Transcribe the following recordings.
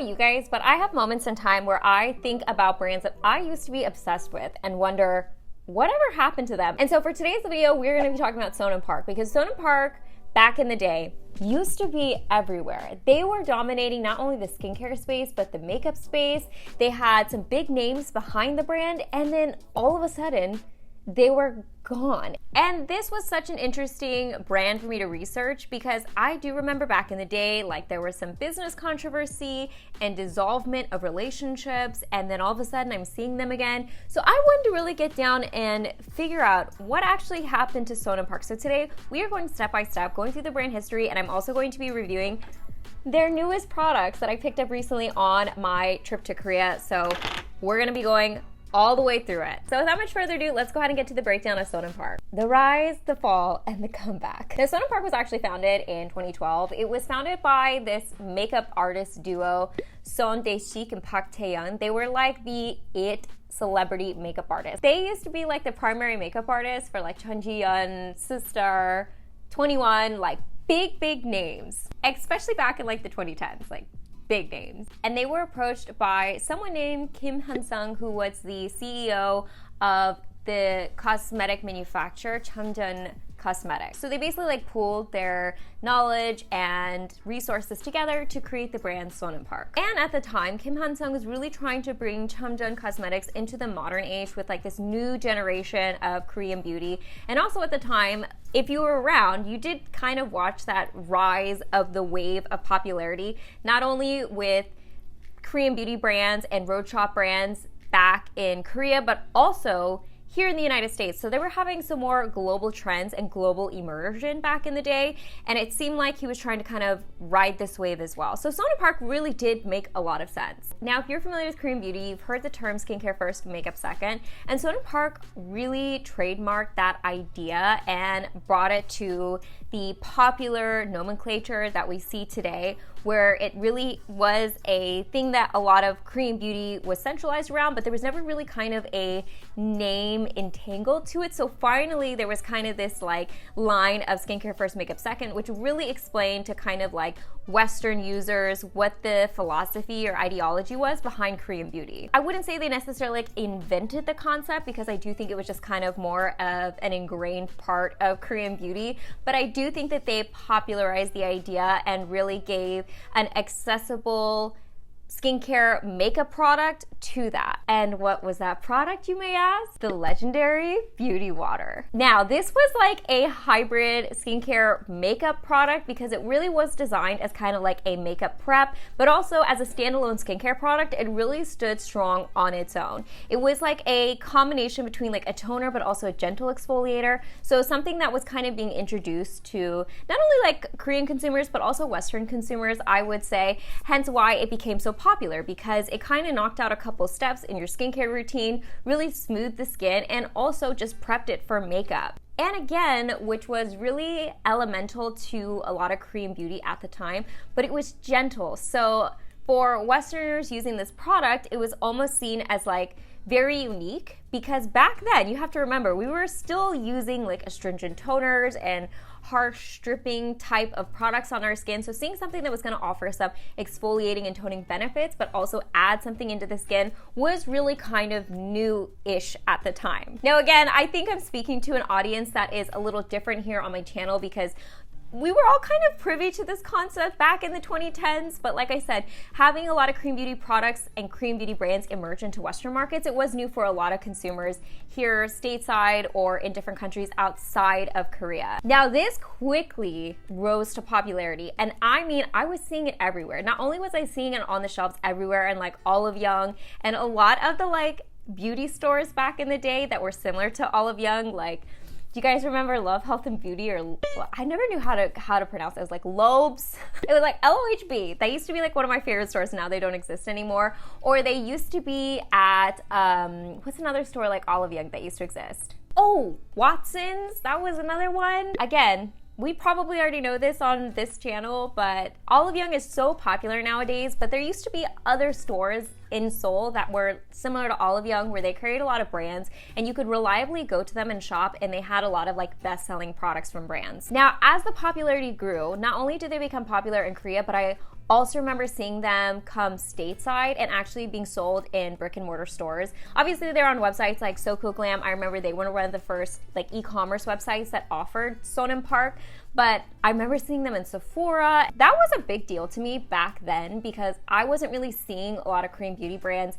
about you guys, but I have moments in time where I think about brands that I used to be obsessed with and wonder, whatever happened to them? And so for today's video, we're gonna be talking about Son&Park, because Son&Park, back in the day, used to be everywhere. They were dominating not only the skincare space, but the makeup space. They had some big names behind the brand, and then all of a sudden, they were gone. And this was such an interesting brand for me to research, because I do remember back in the day, like, there was some business controversy and dissolvement of relationships, and then all of a sudden I'm seeing them again. So I wanted to really get down and figure out what actually happened to Son&Park. So today we are going step by step, going through the brand history, and I'm also going to be reviewing their newest products that I picked up recently on my trip to Korea. So we're gonna be going all the way through it. So without much further ado, let's go ahead and get to the breakdown of Son&Park. The rise, the fall, and the comeback. Now, Son&Park was actually founded in 2012. It was founded by this makeup artist duo, Son Tae-sik and Park Tae-yeon. They were like the it celebrity makeup artists. They used to be like the primary makeup artists for like Chun Ji-yeon, Sister, 21, like big names, especially back in like the 2010s, like big names. And they were approached by someone named Kim Han-sung, who was the CEO of the cosmetic manufacturer Chamjeon Cosmetics. So they basically like pooled their knowledge and resources together to create the brand Son&Park. And at the time, Kim Han-sung was really trying to bring Chamjeon Cosmetics into the modern age with like this new generation of Korean beauty. And also at the time, if you were around, you did kind of watch that rise of the wave of popularity, not only with Korean beauty brands and road shop brands back in Korea, but also here in the United States. So they were having some more global trends and global immersion back in the day, and it seemed like he was trying to kind of ride this wave as well. So Son&Park really did make a lot of sense. Now, if you're familiar with Korean beauty, you've heard the term skincare first, makeup second, and Son&Park really trademarked that idea and brought it to the popular nomenclature that we see today, where it really was a thing that a lot of Korean beauty was centralized around, but there was never really kind of a name entangled to it. So finally there was kind of this like line of skincare first, makeup second, which really explained to kind of like Western users what the philosophy or ideology was behind Korean beauty. I wouldn't say they necessarily like invented the concept, because I do think it was just kind of more of an ingrained part of Korean beauty, but I do think that they popularized the idea and really gave an accessible skincare makeup product to that. And what was that product, you may ask? The legendary beauty water. Now, this was like a hybrid skincare makeup product, because it really was designed as kind of like a makeup prep, but also as a standalone skincare product. It really stood strong on its own. It was like a combination between like a toner but also a gentle exfoliator. So something that was kind of being introduced to not only like Korean consumers but also Western consumers, I would say, hence why it became so popular, because it kind of knocked out a couple steps in your skincare routine, really smoothed the skin, and also just prepped it for makeup. And again, which was really elemental to a lot of Korean beauty at the time, but it was gentle. So for Westerners using this product, it was almost seen as like very unique, because back then, you have to remember, we were still using like astringent toners and harsh stripping type of products on our skin. So seeing something that was going to offer some exfoliating and toning benefits, but also add something into the skin, was really kind of new-ish at the time. Now again, I think I'm speaking to an audience that is a little different here on my channel, because we were all kind of privy to this concept back in the 2010s, but like I said, having a lot of Korean beauty products and Korean beauty brands emerge into Western markets, it was new for a lot of consumers here stateside or in different countries outside of Korea. Now, this quickly rose to popularity, and I mean, I was seeing it everywhere. Not only was I seeing it on the shelves everywhere and like Olive Young and a lot of the like beauty stores back in the day that were similar to Olive Young, like, do you guys remember Love, Health, and Beauty? Or I never knew how to pronounce it. It was like Lobes. It was like LOHB. That used to be like one of my favorite stores. Now they don't exist anymore. Or they used to be at, what's another store like Olive Young that used to exist? Oh, Watson's. That was another one. Again, we probably already know this on this channel, but Olive Young is so popular nowadays, but there used to be other stores in Seoul that were similar to Olive Young, where they carried a lot of brands and you could reliably go to them and shop, and they had a lot of like best-selling products from brands. Now, as the popularity grew, not only did they become popular in Korea, but I Also remember seeing them come stateside and actually being sold in brick and mortar stores. Obviously they're on websites like xoxo Glam. I remember they were one of the first like e-commerce websites that offered Son&Park, but I remember seeing them in Sephora. That was a big deal to me back then because I wasn't really seeing a lot of Korean beauty brands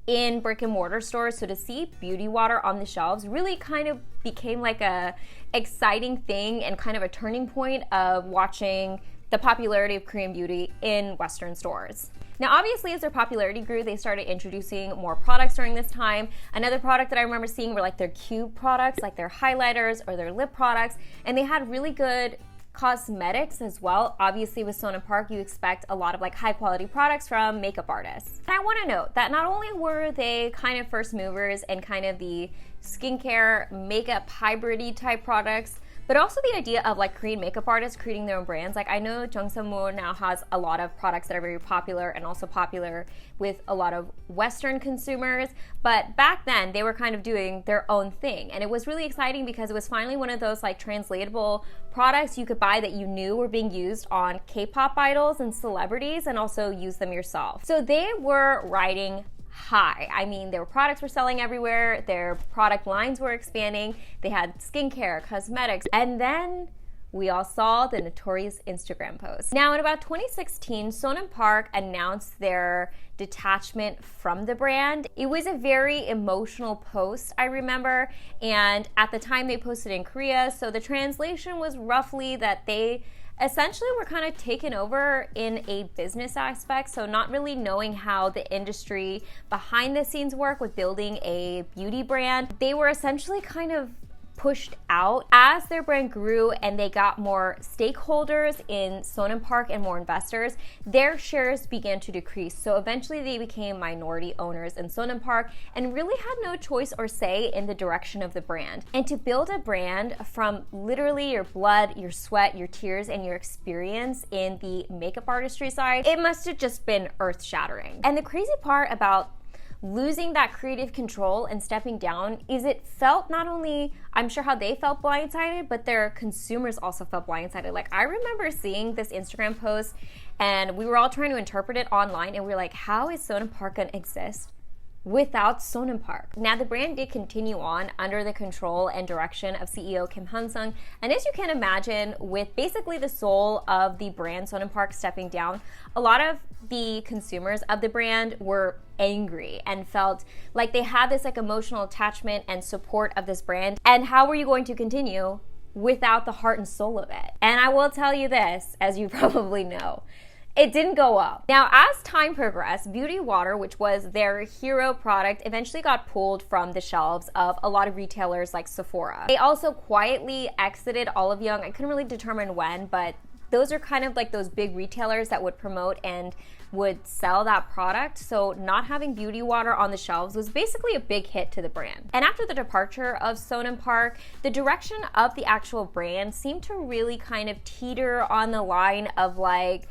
in brick and mortar stores. So to see beauty water on the shelves really kind of became like a exciting thing and kind of a turning point of watching the popularity of Korean beauty in Western stores. Now, obviously, as their popularity grew, they started introducing more products during this time. Another product that I remember seeing were like their cube products, like their highlighters or their lip products, and they had really good cosmetics as well. Obviously with Son&Park, you expect a lot of like high quality products from makeup artists. And I want to note that not only were they kind of first movers and kind of the skincare makeup hybrid-y type products, but also the idea of like Korean makeup artists creating their own brands. Like I know Jungseomo now has a lot of products that are very popular and also popular with a lot of Western consumers, but back then they were kind of doing their own thing. And it was really exciting because it was finally one of those like translatable products you could buy that you knew were being used on K-pop idols and celebrities and also use them yourself. So they were riding high. I mean, their products were selling everywhere, their product lines were expanding, they had skincare, cosmetics, and then we all saw the notorious Instagram post. Now, in about 2016, Son&Park announced their detachment from the brand. It was a very emotional post, I remember, and at the time they posted in Korea, so the translation was roughly that they essentially were kind of taken over in a business aspect, so not really knowing how the industry behind the scenes work with building a beauty brand. They were essentially kind of pushed out as their brand grew and they got more stakeholders in Son&Park and more investors. Their shares began to decrease, so eventually they became minority owners in Son&Park and really had no choice or say in the direction of the brand. And to build a brand from literally your blood, your sweat, your tears, and your experience in the makeup artistry side, it must have just been earth-shattering. And the crazy part about losing that creative control and stepping down is it felt not only, I'm sure how they felt blindsided, but their consumers also felt blindsided. Like I remember seeing this Instagram post and we were all trying to interpret it online and we were like, how is Son&Park gonna exist without Son&Park? Now the brand did continue on under the control and direction of CEO Kim Han-sung, and as you can imagine, with basically the soul of the brand Son&Park stepping down, a lot of the consumers of the brand were angry and felt like they had this like emotional attachment and support of this brand, and how were you going to continue without the heart and soul of it? And I will tell you this, as you probably know, it didn't go up. Now, as time progressed, Beauty Water, which was their hero product, eventually got pulled from the shelves of a lot of retailers like Sephora. They also quietly exited Olive Young. I couldn't really determine when, but those are kind of like those big retailers that would promote and would sell that product. So not having Beauty Water on the shelves was basically a big hit to the brand. And after the departure of Son&Park, the direction of the actual brand seemed to really kind of teeter on the line of like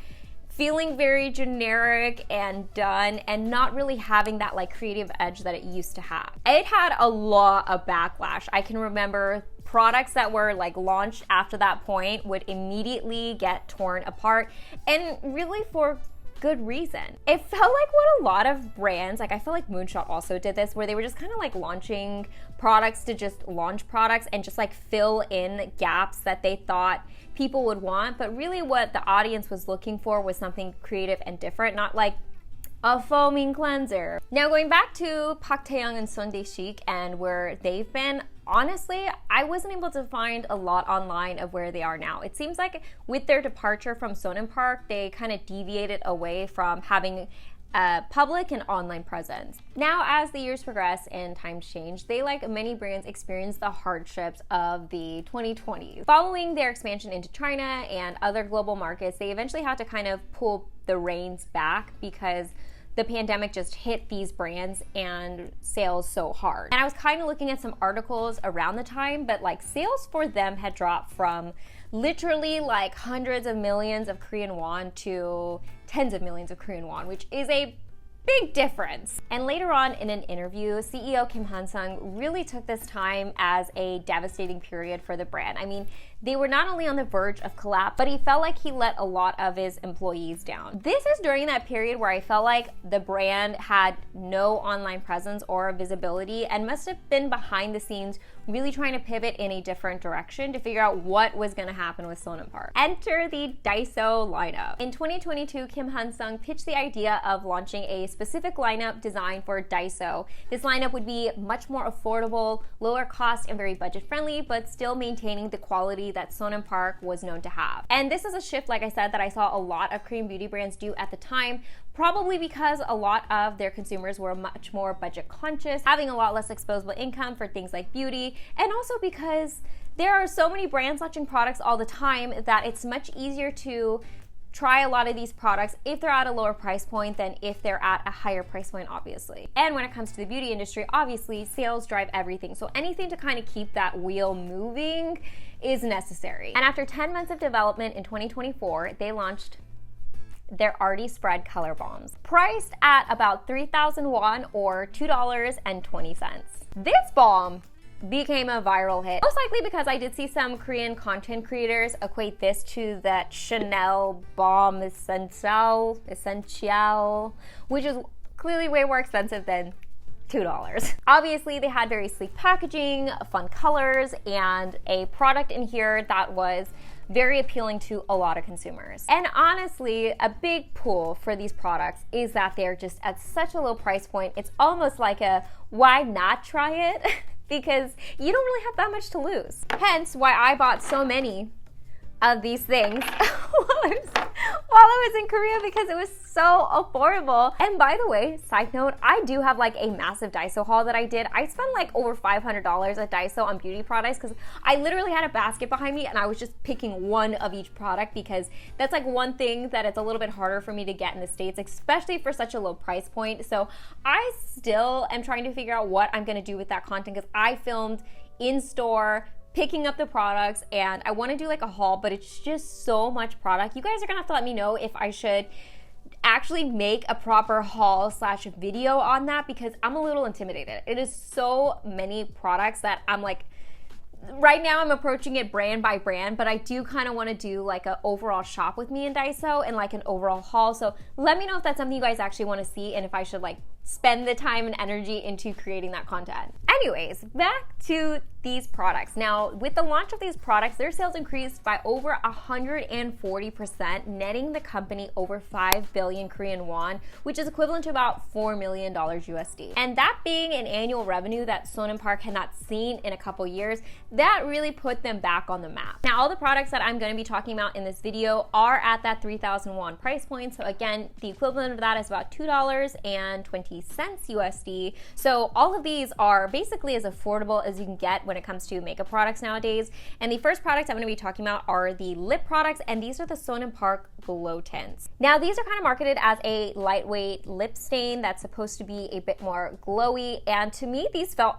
feeling very generic and done and not really having that like creative edge that it used to have. It had a lot of backlash. I can remember products that were like launched after that point would immediately get torn apart, and really for good reason. It felt like what a lot of brands, like I feel like Moonshot also did this, where they were just kind of like launching products to just launch products and just like fill in gaps that they thought people would want, but really what the audience was looking for was something creative and different, not like a foaming cleanser. Now going back to Park Taeyoung and Sunday Chic and where they've been, honestly, I wasn't able to find a lot online of where they are now. It seems like with their departure from Son&Park, they kind of deviated away from having a public and online presence. Now, as the years progress and times change, they, like many brands, experience the hardships of the 2020s. Following their expansion into China and other global markets, they eventually had to kind of pull the reins back because the pandemic just hit these brands and sales so hard. And I was kind of looking at some articles around the time, but like sales for them had dropped from literally like hundreds of millions of Korean won to tens of millions of Korean won, which is a big difference. And later on in an interview, CEO Kim Han-sung really took this time as a devastating period for the brand. I mean, they were not only on the verge of collapse, but he felt like he let a lot of his employees down. This is during that period where I felt like the brand had no online presence or visibility and must have been behind the scenes really trying to pivot in a different direction to figure out what was going to happen with Son&Park. Enter the Daiso lineup. In 2022, Kim Hyun-sung pitched the idea of launching a specific lineup designed for Daiso. This lineup would be much more affordable, lower cost, and very budget friendly, but still maintaining the quality that Son&Park was known to have. And this is a shift, like I said, that I saw a lot of Korean beauty brands do at the time, probably because a lot of their consumers were much more budget conscious, having a lot less disposable income for things like beauty, and also because there are so many brands launching products all the time that it's much easier to try a lot of these products if they're at a lower price point than if they're at a higher price point, obviously. And when it comes to the beauty industry, obviously sales drive everything. So anything to kind of keep that wheel moving is necessary. And after 10 months of development in 2024, they launched their Arti Spread Color Balms, priced at about 3,000 won or $2.20. This balm became a viral hit, most likely because I did see some Korean content creators equate this to that Chanel Balm Essential, which is clearly way more expensive than $2. Obviously, they had very sleek packaging, fun colors, and a product in here that was very appealing to a lot of consumers. And honestly, a big pull for these products is that they're just at such a low price point. It's almost like a why not try it? Because you don't really have that much to lose. Hence why I bought so many of these things while I was in Korea, because it was so affordable. And by the way, side note, I do have like a massive Daiso haul that I did. I spent like over $500 at Daiso on beauty products because I literally had a basket behind me and I was just picking one of each product, because that's like one thing that it's a little bit harder for me to get in the States, especially for such a low price point. So I still am trying to figure out what I'm gonna do with that content, because I filmed in store picking up the products and I want to do like a haul, but it's just so much product. You guys are gonna have to let me know if I should actually make a proper haul / video on that, because I'm a little intimidated. It is so many products that I'm like, right now I'm approaching it brand by brand, but I do kind of want to do like an overall shop with me in Daiso and like an overall haul. So let me know if that's something you guys actually want to see and if I should like spend the time and energy into creating that content. Anyways, back to these products. Now, with the launch of these products, their sales increased by over 140%, netting the company over 5 billion Korean won, which is equivalent to about $4 million USD. And that being an annual revenue that Son&Park had not seen in a couple years, that really put them back on the map. Now, all the products that I'm going to be talking about in this video are at that 3,000 won price point. So again, the equivalent of that is about $2.20 USD. So all of these are basically as affordable as you can get when it comes to makeup products nowadays. And the first products I'm going to be talking about are the lip products, and these are the Son&Park Glow Tints. Now, these are kind of marketed as a lightweight lip stain that's supposed to be a bit more glowy, and to me, these felt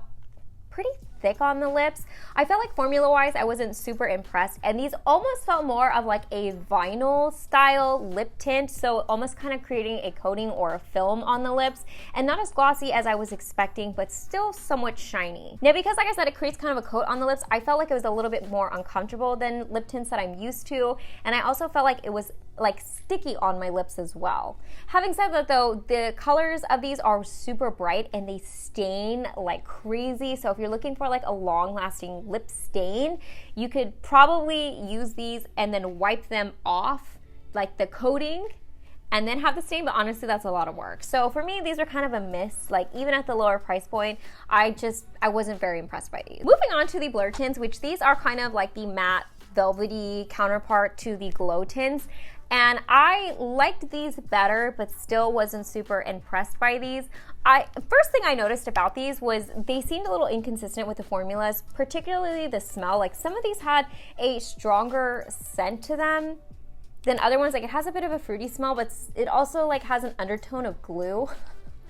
pretty thick on the lips. I felt like formula-wise, I wasn't super impressed, and these almost felt more of like a vinyl style lip tint, so almost kind of creating a coating or a film on the lips, and not as glossy as I was expecting, but still somewhat shiny. Now, because like I said, it creates kind of a coat on the lips, I felt like it was a little bit more uncomfortable than lip tints that I'm used to, and I also felt like it was like sticky on my lips as well. Having said that though, the colors of these are super bright and they stain like crazy. So if you're looking for like a long lasting lip stain, you could probably use these and then wipe them off, like the coating, and then have the stain, but honestly that's a lot of work. So for me, these are kind of a miss. Like even at the lower price point, I wasn't very impressed by these. Moving on to the blur tints, which these are kind of like the matte velvety counterpart to the glow tints. And I liked these better, but still wasn't super impressed by these. First thing I noticed about these was they seemed a little inconsistent with the formulas, particularly the smell. Like some of these had a stronger scent to them than other ones. Like it has a bit of a fruity smell, but it also like has an undertone of glue.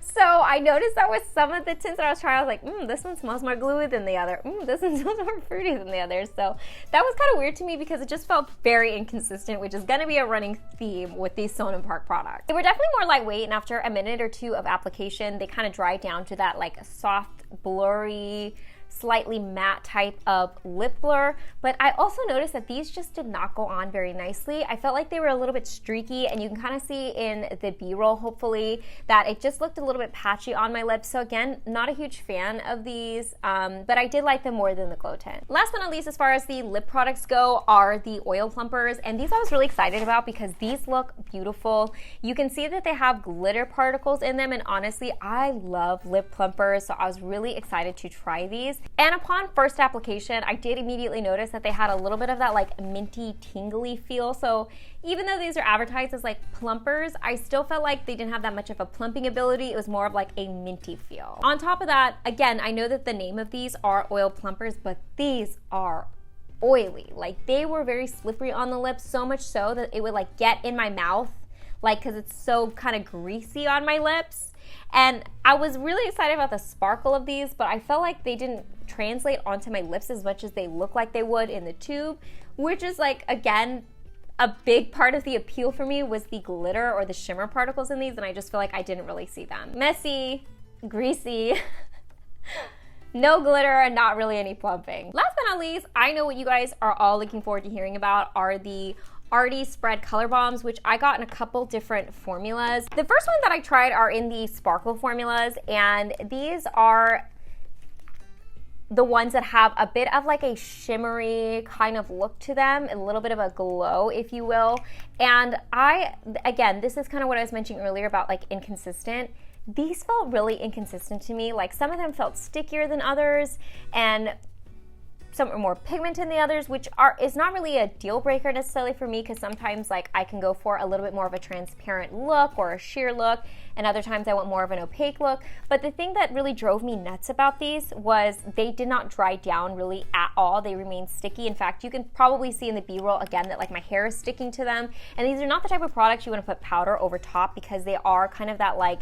So I noticed that with some of the tints that I was trying, I was like, this one smells more gluey than the other. This one smells more fruity than the other. So that was kind of weird to me because it just felt very inconsistent, which is going to be a running theme with these Son&Park products. They were definitely more lightweight, and after a minute or two of application, they kind of dried down to that like soft, blurry slightly matte type of lip blur, but I also noticed that these just did not go on very nicely. I felt like they were a little bit streaky, and you can kind of see in the B-roll, hopefully, that it just looked a little bit patchy on my lips. So again, not a huge fan of these, but I did like them more than the glow tint. Last but not least, as far as the lip products go, are the oil plumpers, and these I was really excited about because these look beautiful. You can see that they have glitter particles in them, and honestly, I love lip plumpers, so I was really excited to try these. And upon first application, I did immediately notice that they had a little bit of that like minty, tingly feel. So even though these are advertised as like plumpers, I still felt like they didn't have that much of a plumping ability. It was more of like a minty feel. On top of that, again, I know that the name of these are oil plumpers, but these are oily. Like, they were very slippery on the lips, so much so that it would like get in my mouth, like, because it's so kind of greasy on my lips. And I was really excited about the sparkle of these, but I felt like they didn't translate onto my lips as much as they look like they would in the tube, which is like, again, a big part of the appeal for me was the glitter or the shimmer particles in these, and I just feel like I didn't really see them. Messy, greasy, no glitter, and not really any plumping. Last but not least, I know what you guys are all looking forward to hearing about are the Arti Spread Color Balms, which I got in a couple different formulas. The first one that I tried are in the sparkle formulas, and these are the ones that have a bit of like a shimmery kind of look to them, a little bit of a glow, if you will. And again, this is kind of what I was mentioning earlier about like inconsistent. These felt really inconsistent to me. Like, some of them felt stickier than others, and some are more pigmented than the others, which is not really a deal breaker necessarily for me, because sometimes like I can go for a little bit more of a transparent look or a sheer look, and other times I want more of an opaque look. But the thing that really drove me nuts about these was they did not dry down really at all. They remained sticky. In fact, you can probably see in the B-roll again that like my hair is sticking to them. And these are not the type of products you want to put powder over top, because they are kind of that like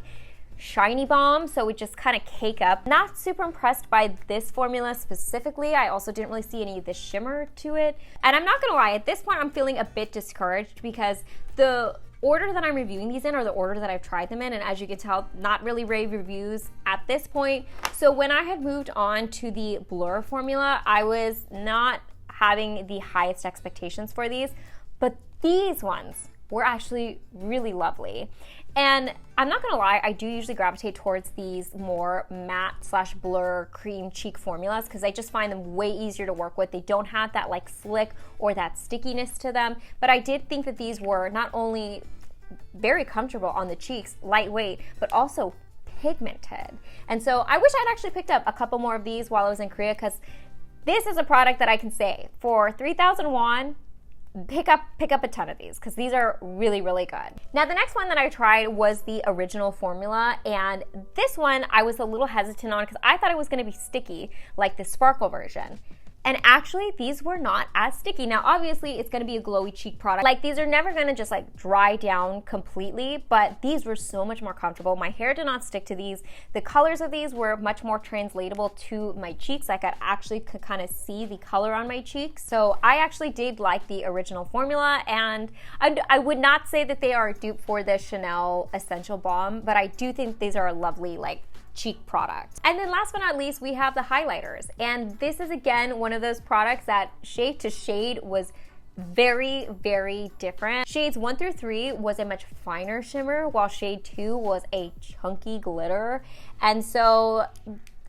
shiny balm, so it just kind of cake up. Not super impressed by this formula specifically. I also didn't really see any of the shimmer to it. And I'm not gonna lie, at this point I'm feeling a bit discouraged, because the order that I'm reviewing these in are the order that I've tried them in, and as you can tell, not really rave reviews at this point. So when I had moved on to the blur formula, I was not having the highest expectations for these, but these ones were actually really lovely. And I'm not gonna lie, I do usually gravitate towards these more matte/blur cream cheek formulas, because I just find them way easier to work with. They don't have that like slick or that stickiness to them, but I did think that these were not only very comfortable on the cheeks, lightweight, but also pigmented. And so I wish I'd actually picked up a couple more of these while I was in Korea, because this is a product that I can say for 3,000 won, pick up a ton of these, because these are really, really good. Now, the next one that I tried was the original formula, and this one I was a little hesitant on because I thought it was going to be sticky like the sparkle version. And actually, these were not as sticky. Now, obviously, it's gonna be a glowy cheek product. Like, these are never gonna just like dry down completely, but these were so much more comfortable. My hair did not stick to these. The colors of these were much more translatable to my cheeks. Like, I actually could kind of see the color on my cheeks. So I actually did like the original formula, and I would not say that they are a dupe for the Chanel Essential Balm, but I do think these are a lovely, like, cheek product. And then last but not least, we have the highlighters. And this is again one of those products that shade to shade was very, very different. Shades 1 through 3 was a much finer shimmer, while shade 2 was a chunky glitter. And so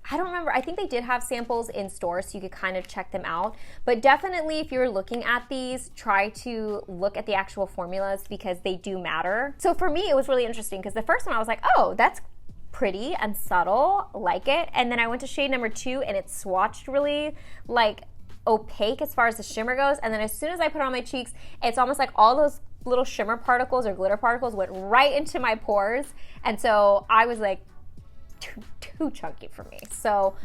I don't remember, I think they did have samples in stores so you could kind of check them out. But definitely if you're looking at these, try to look at the actual formulas, because they do matter. So for me, it was really interesting, because the first one I was like, oh, that's pretty and subtle, like it. And then I went to shade number 2 and it swatched really like opaque as far as the shimmer goes. And then as soon as I put it on my cheeks, it's almost like all those little shimmer particles or glitter particles went right into my pores. And so I was like, too chunky for me. So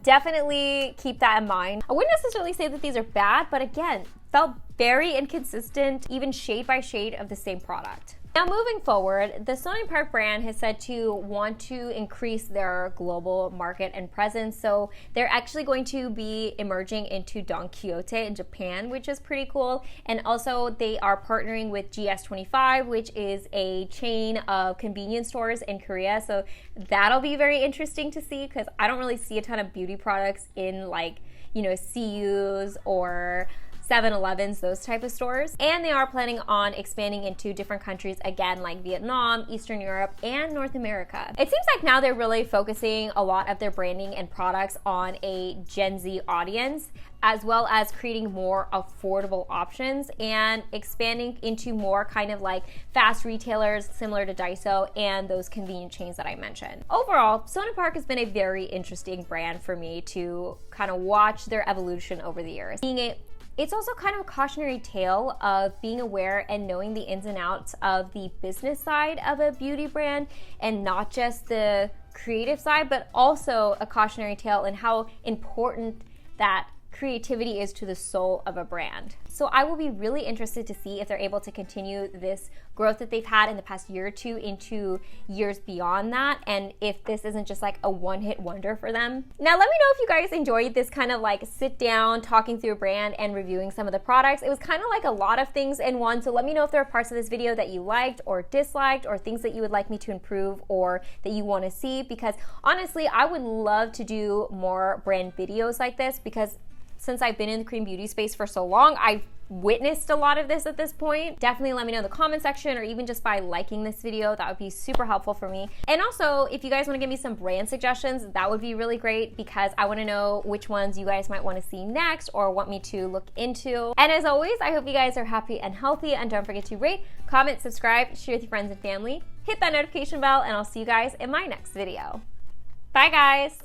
definitely keep that in mind. I wouldn't necessarily say that these are bad, but again, felt very inconsistent, even shade by shade of the same product. Now moving forward, the Son&Park brand has said to want to increase their global market and presence. So they're actually going to be emerging into Don Quixote in Japan, which is pretty cool. And also they are partnering with GS25, which is a chain of convenience stores in Korea. So that'll be very interesting to see because I don't really see a ton of beauty products in like, you know, CUs or 7-Elevens, those type of stores. And they are planning on expanding into different countries again, like Vietnam, Eastern Europe, and North America. It seems like now they're really focusing a lot of their branding and products on a Gen Z audience, as well as creating more affordable options and expanding into more kind of like fast retailers similar to Daiso and those convenient chains that I mentioned. Overall, Son&Park has been a very interesting brand for me to kind of watch their evolution over the years. It's also kind of a cautionary tale of being aware and knowing the ins and outs of the business side of a beauty brand and not just the creative side, but also a cautionary tale in how important that creativity is to the soul of a brand. So I will be really interested to see if they're able to continue this growth that they've had in the past year or two into years beyond that, and if this isn't just like a one-hit wonder for them. Now let me know if you guys enjoyed this kind of like sit down, talking through a brand and reviewing some of the products. It was kind of like a lot of things in one, so let me know if there are parts of this video that you liked or disliked or things that you would like me to improve or that you want to see, because honestly, I would love to do more brand videos like this because since I've been in the Korean beauty space for so long, I've witnessed a lot of this at this point. Definitely let me know in the comment section or even just by liking this video. That would be super helpful for me. And also, if you guys want to give me some brand suggestions, that would be really great because I want to know which ones you guys might want to see next or want me to look into. And as always, I hope you guys are happy and healthy, and don't forget to rate, comment, subscribe, share with your friends and family, hit that notification bell, and I'll see you guys in my next video. Bye guys!